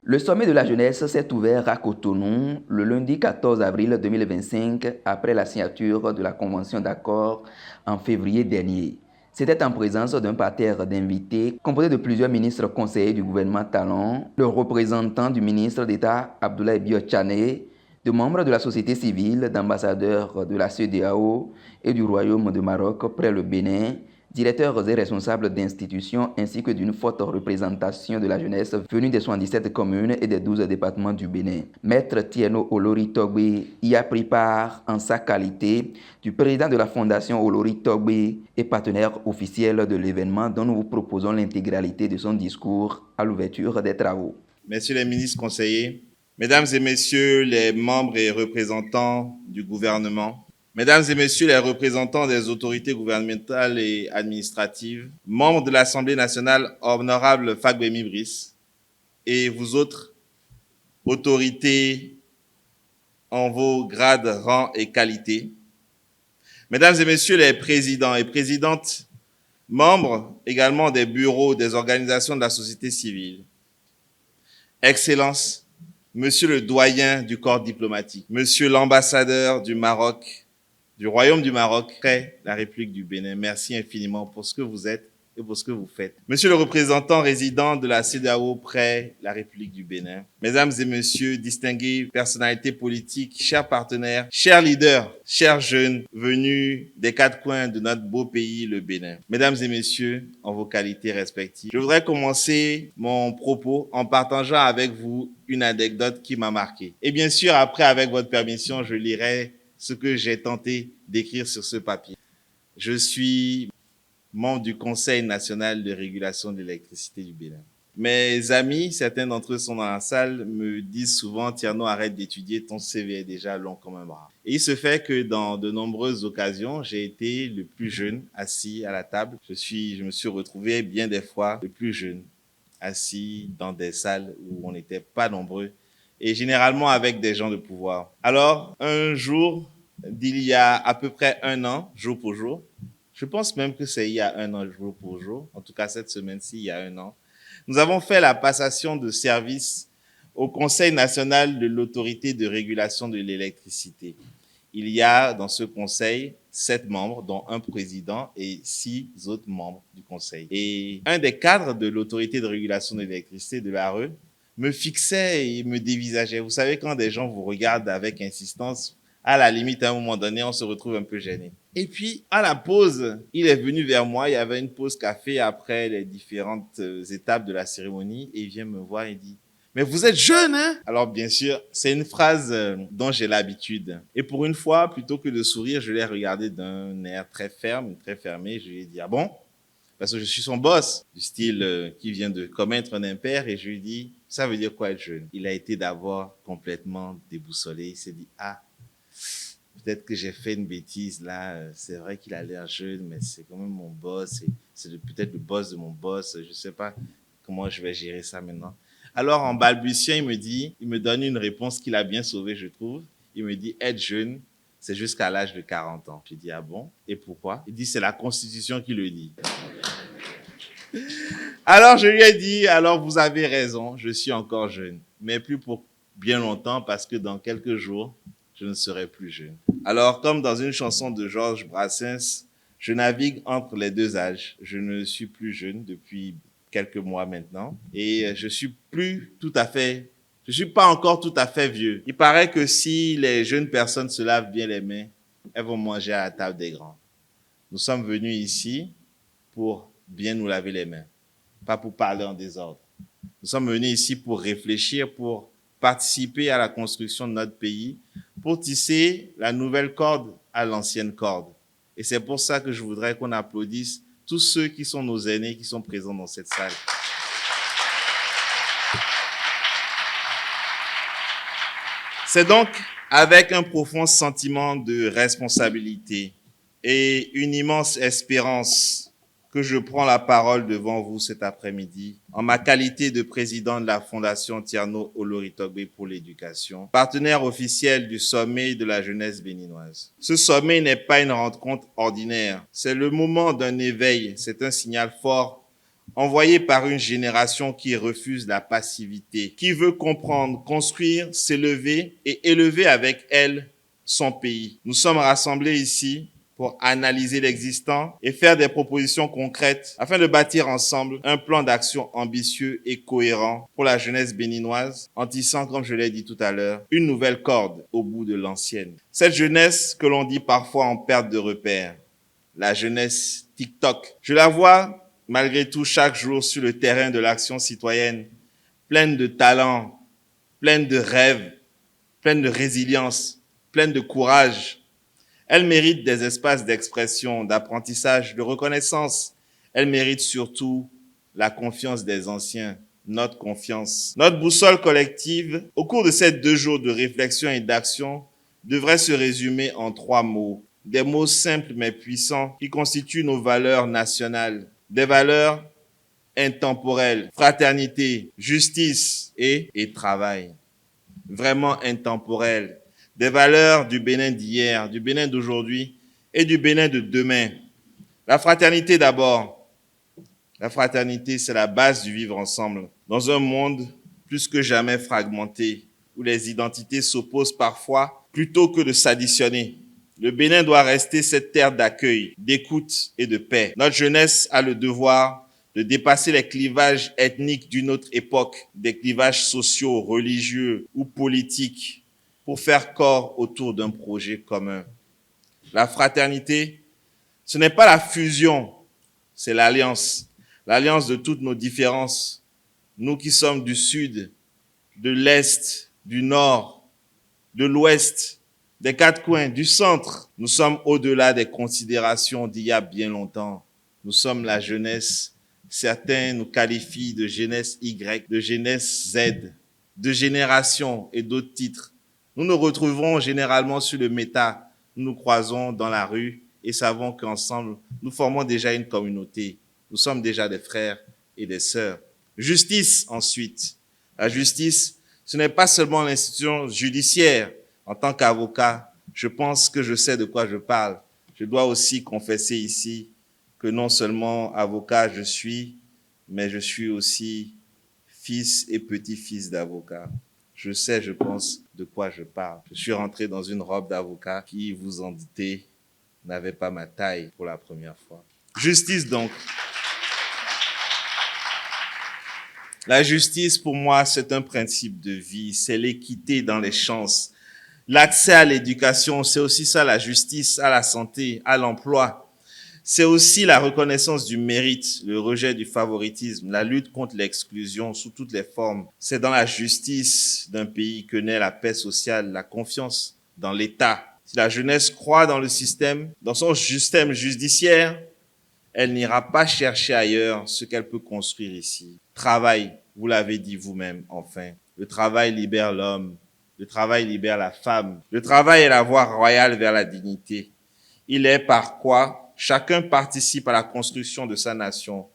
Le sommet de la jeunesse s'est ouvert à Cotonou le lundi 14 avril 2025 après la signature de la convention d'accord en février dernier. C'était en présence d'un parterre d'invités composé de plusieurs ministres conseillers du gouvernement talon, le représentant du ministre d'État Abdoulaye Bio-Tchane, de membres de la société civile, d'ambassadeurs de la CEDEAO et du Royaume de Maroc près le Bénin, directeurs et responsables d'institutions ainsi que d'une forte représentation de la jeunesse venue des 77 communes et des 12 départements du Bénin. Maître Tieno Olori Togbe y a pris part en sa qualité du président de la Fondation Olori Togbe et partenaire officiel de l'événement dont nous vous proposons l'intégralité de son discours à l'ouverture des travaux. Messieurs les ministres conseillers, Mesdames et Messieurs les membres et représentants du gouvernement, Mesdames et Messieurs les représentants des autorités gouvernementales et administratives, membres de l'Assemblée nationale, honorable Fagbemi Brice, et vous autres, autorités en vos grades, rangs et qualités, Mesdames et Messieurs les présidents et présidentes, membres également des bureaux des organisations de la société civile, Excellences, Monsieur le doyen du corps diplomatique, Monsieur l'ambassadeur du Maroc, du Royaume du Maroc, près la République du Bénin, merci infiniment pour ce que vous êtes et pour ce que vous faites. Monsieur le représentant résident de la CEDEAO près la République du Bénin, Mesdames et Messieurs, distinguées personnalités politiques, chers partenaires, chers leaders, chers jeunes venus des quatre coins de notre beau pays, le Bénin. Mesdames et Messieurs, en vos qualités respectives, je voudrais commencer mon propos en partageant avec vous une anecdote qui m'a marqué. Et bien sûr, après, avec votre permission, je lirai ce que j'ai tenté d'écrire sur ce papier. Je suis membre du Conseil national de régulation de l'électricité du Bénin. Mes amis, certains d'entre eux sont dans la salle, me disent souvent « Tierno, arrête d'étudier, ton CV est déjà long comme un bras ». Et il se fait que dans de nombreuses occasions, j'ai été le plus jeune assis à la table. Je me suis retrouvé bien des fois le plus jeune assis dans des salles où on n'était pas nombreux et généralement avec des gens de pouvoir. Alors, un jour d'il y a à peu près un an, jour pour jour, je pense même que c'est il y a un an, jour pour jour, en tout cas cette semaine-ci, il y a un an, nous avons fait la passation de service au Conseil national de l'autorité de régulation de l'électricité. Il y a dans ce conseil 7 membres, dont un président et 6 autres membres du conseil. Et un des cadres de l'autorité de régulation de l'électricité, de l'ARE, me fixait et me dévisageait. Vous savez, quand des gens vous regardent avec insistance, à la limite, à un moment donné, on se retrouve un peu gêné. Et puis, à la pause, il est venu vers moi. Il y avait une pause café après les différentes étapes de la cérémonie. Et il vient me voir et dit « Mais vous êtes jeune, hein ?» Alors, bien sûr, c'est une phrase dont j'ai l'habitude. Et pour une fois, plutôt que de sourire, je l'ai regardé d'un air très ferme, très fermé. Je lui ai dit « Ah bon ?» Parce que je suis son boss, du style qui vient de commettre un impair. Et je lui ai dit « Ça veut dire quoi être jeune ?» Il a été d'abord complètement déboussolé. Il s'est dit « Ah, peut-être que j'ai fait une bêtise là, c'est vrai qu'il a l'air jeune, mais c'est quand même mon boss, c'est peut-être le boss de mon boss, je ne sais pas comment je vais gérer ça maintenant. » Alors en balbutiant, il me donne une réponse qu'il a bien sauvée, je trouve. Il me dit, être jeune, c'est jusqu'à l'âge de 40 ans. Je dis, ah bon? Et pourquoi? Il dit, c'est la Constitution qui le dit. Alors je lui ai dit, alors vous avez raison, je suis encore jeune, mais plus pour bien longtemps parce que dans quelques jours, je ne serai plus jeune. Alors, comme dans une chanson de Georges Brassens, je navigue entre les deux âges. Je ne suis plus jeune depuis quelques mois maintenant et je suis pas encore tout à fait vieux. Il paraît que si les jeunes personnes se lavent bien les mains, elles vont manger à la table des grands. Nous sommes venus ici pour bien nous laver les mains, pas pour parler en désordre. Nous sommes venus ici pour réfléchir, pour participer à la construction de notre pays, pour tisser la nouvelle corde à l'ancienne corde. Et c'est pour ça que je voudrais qu'on applaudisse tous ceux qui sont nos aînés, qui sont présents dans cette salle. C'est donc avec un profond sentiment de responsabilité et une immense espérance que je prends la parole devant vous cet après-midi en ma qualité de président de la Fondation Tierno Olori Togbe pour l'éducation, partenaire officiel du sommet de la jeunesse béninoise. Ce sommet n'est pas une rencontre ordinaire, c'est le moment d'un éveil, c'est un signal fort envoyé par une génération qui refuse la passivité, qui veut comprendre, construire, s'élever et élever avec elle son pays. Nous sommes rassemblés ici pour analyser l'existant et faire des propositions concrètes afin de bâtir ensemble un plan d'action ambitieux et cohérent pour la jeunesse béninoise, en tissant, comme je l'ai dit tout à l'heure, une nouvelle corde au bout de l'ancienne. Cette jeunesse que l'on dit parfois en perte de repère, la jeunesse TikTok. Je la vois malgré tout chaque jour sur le terrain de l'action citoyenne, pleine de talent, pleine de rêves, pleine de résilience, pleine de courage. Elle mérite des espaces d'expression, d'apprentissage, de reconnaissance. Elle mérite surtout la confiance des anciens, notre confiance. Notre boussole collective, au cours de ces 2 jours de réflexion et d'action, devrait se résumer en 3 mots. Des mots simples mais puissants qui constituent nos valeurs nationales. Des valeurs intemporelles, fraternité, justice et travail. Vraiment intemporelles. Des valeurs du Bénin d'hier, du Bénin d'aujourd'hui et du Bénin de demain. La fraternité d'abord. La fraternité, c'est la base du vivre ensemble. Dans un monde plus que jamais fragmenté, où les identités s'opposent parfois plutôt que de s'additionner. Le Bénin doit rester cette terre d'accueil, d'écoute et de paix. Notre jeunesse a le devoir de dépasser les clivages ethniques d'une autre époque, des clivages sociaux, religieux ou politiques, pour faire corps autour d'un projet commun. La fraternité, ce n'est pas la fusion, c'est l'alliance. L'alliance de toutes nos différences. Nous qui sommes du sud, de l'est, du nord, de l'ouest, des 4 coins, du centre. Nous sommes au-delà des considérations d'il y a bien longtemps. Nous sommes la jeunesse. Certains nous qualifient de jeunesse Y, de jeunesse Z, de génération et d'autres titres. Nous nous retrouvons généralement sur le méta. Nous nous croisons dans la rue et savons qu'ensemble, nous formons déjà une communauté. Nous sommes déjà des frères et des sœurs. Justice, ensuite. La justice, ce n'est pas seulement l'institution judiciaire. En tant qu'avocat, je pense que je sais de quoi je parle. Je dois aussi confesser ici que non seulement avocat je suis, mais je suis aussi fils et petit-fils d'avocat. Je sais, je pense de quoi je parle. Je suis rentré dans une robe d'avocat qui, vous en doutez, n'avait pas ma taille pour la première fois. Justice donc. La justice, pour moi, c'est un principe de vie. C'est l'équité dans les chances. L'accès à l'éducation, c'est aussi ça, la justice, à la santé, à l'emploi. C'est aussi la reconnaissance du mérite, le rejet du favoritisme, la lutte contre l'exclusion sous toutes les formes. C'est dans la justice d'un pays que naît la paix sociale, la confiance dans l'État. Si la jeunesse croit dans le système, dans son système judiciaire, elle n'ira pas chercher ailleurs ce qu'elle peut construire ici. Travail, vous l'avez dit vous-même, enfin. Le travail libère l'homme. Le travail libère la femme. Le travail est la voie royale vers la dignité. Il est par quoi chacun participe à la construction de sa nation.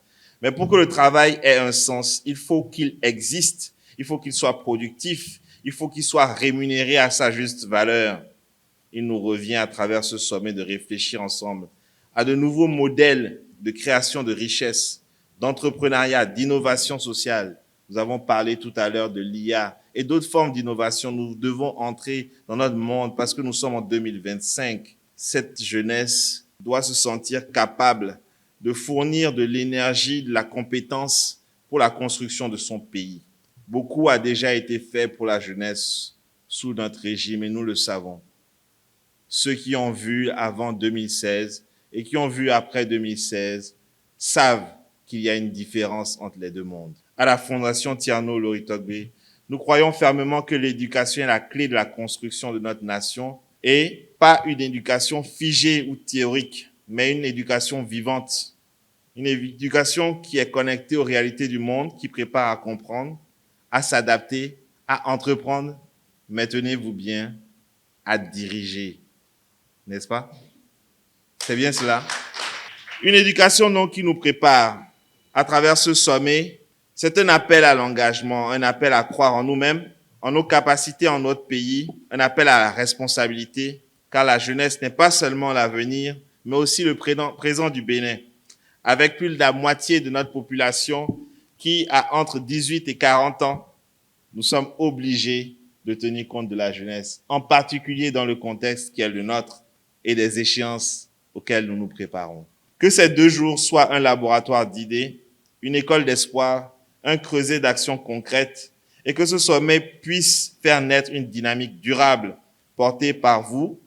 Mais pour que le travail ait un sens, il faut qu'il existe. Il faut qu'il soit productif. Il faut qu'il soit rémunéré à sa juste valeur. Il nous revient à travers ce sommet de réfléchir ensemble à de nouveaux modèles de création de richesse, d'entrepreneuriat, d'innovation sociale. Nous avons parlé tout à l'heure de l'IA et d'autres formes d'innovation. Nous devons entrer dans notre monde parce que nous sommes en 2025. Cette jeunesse doit se sentir capable de fournir de l'énergie, de la compétence pour la construction de son pays. Beaucoup a déjà été fait pour la jeunesse sous notre régime et nous le savons. Ceux qui ont vu avant 2016 et qui ont vu après 2016 savent qu'il y a une différence entre les 2 mondes. À la Fondation Tierno Loritogbe, nous croyons fermement que l'éducation est la clé de la construction de notre nation et pas une éducation figée ou théorique, mais une éducation vivante. Une éducation qui est connectée aux réalités du monde, qui prépare à comprendre, à s'adapter, à entreprendre, mais tenez-vous bien, à diriger. N'est-ce pas? C'est bien cela. Une éducation donc qui nous prépare à travers ce sommet, c'est un appel à l'engagement, un appel à croire en nous-mêmes, en nos capacités, en notre pays, un appel à la responsabilité, car la jeunesse n'est pas seulement l'avenir, mais aussi le présent du Bénin. avec plus de la moitié de notre population qui a entre 18 et 40 ans, nous sommes obligés de tenir compte de la jeunesse, en particulier dans le contexte qui est le nôtre et des échéances auxquelles nous nous préparons. Que ces 2 jours soient un laboratoire d'idées, une école d'espoir, un creuset d'actions concrètes, et que ce sommet puisse faire naître une dynamique durable portée par vous,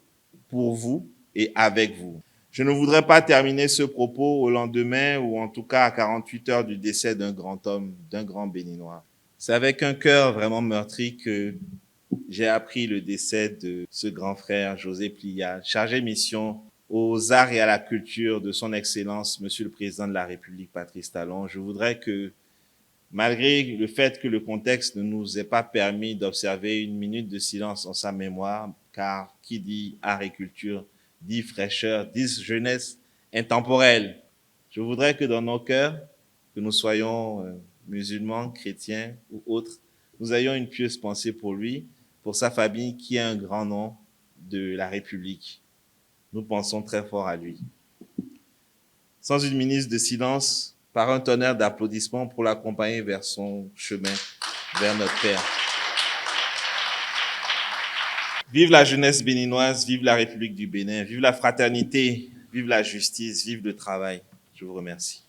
pour vous et avec vous. Je ne voudrais pas terminer ce propos au lendemain ou en tout cas à 48 heures du décès d'un grand homme, d'un grand Béninois. C'est avec un cœur vraiment meurtri que j'ai appris le décès de ce grand frère, José Plial, chargé de mission aux arts et à la culture de son Excellence, Monsieur le Président de la République, Patrice Talon. Je voudrais que, malgré le fait que le contexte ne nous ait pas permis d'observer une minute de silence en sa mémoire, car qui dit art et culture dit fraîcheur, dit jeunesse intemporelle. Je voudrais que dans nos cœurs, que nous soyons musulmans, chrétiens ou autres, nous ayons une pieuse pensée pour lui, pour sa famille qui est un grand nom de la République. Nous pensons très fort à lui. Sans une minute de silence, par un tonnerre d'applaudissements pour l'accompagner vers son chemin, vers notre Père. Vive la jeunesse béninoise, vive la République du Bénin, vive la fraternité, vive la justice, vive le travail. Je vous remercie.